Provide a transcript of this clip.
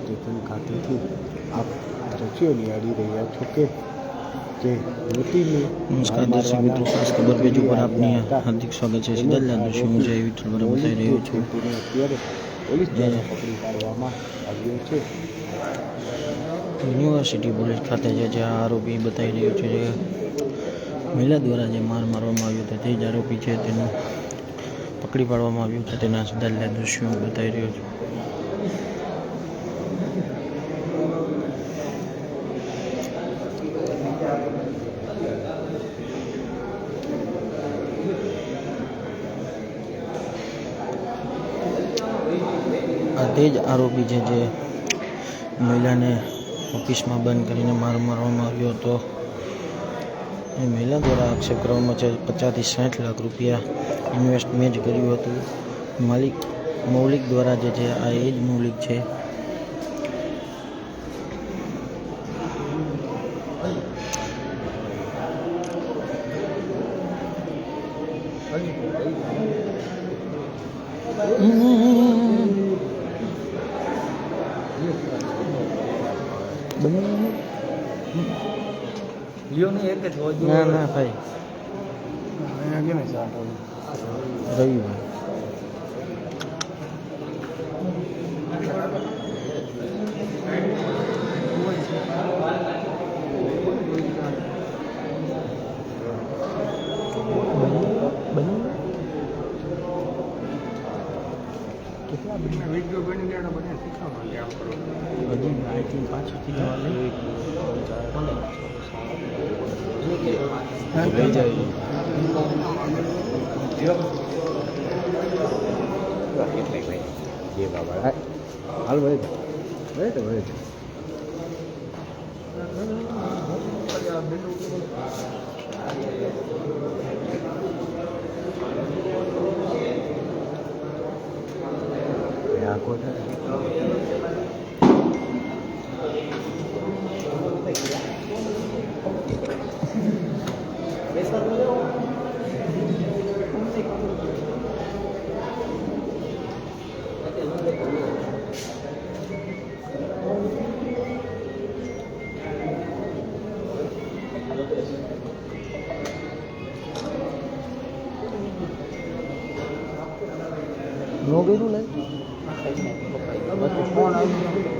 Station ખાતેથી આપ દ્રશ્યો નિહાળી રહ્યા છો કે જે યુવતીને નમસ્કાર દર્શક મિત્રો, ખાસ ખબર પેજ ઉપર આપની હાર્દિક સ્વાગત છે। સીધા દ્રશ્યો હું જય વિઠ્ઠલ દ્વારા બતાવી રહ્યો છું। અત્યારે પોલીસ દ્વારા પકડી પાડવામાં આવ્યો છે। યુનિવર્સિટી પોલીસ ખાતે જે આરોપી બતાવી રહ્યો છે, જે મહિલા દ્વારા જે માર મારવામાં આવ્યો હતો તે જ આરોપી છે, તેનું પકડી પાડવામાં આવ્યું છે। તેના સીધા દૃશ્યો બતાવી રહ્યો છું। આ તે જ આરોપી છે જે મહિલાને ઓફિસમાં બંધ કરીને માર મારવામાં આવ્યો હતો। એ મહિલા દ્વારા આક્ષેપ કરવામાં છે 50 થી 60 લાખ રૂપિયા ઇન્વેસ્ટમેન્ટ કર્યું હતું। મૌલિક દ્વારા જે છે, આ એ જ મૌલિક છે। ના ના ભાઈ, રવિભાઈ હજી માહિતી પાછળથી જવા લઈ જાય હાલ ભાઈ નો ગયું ને ફોન આવ્યો।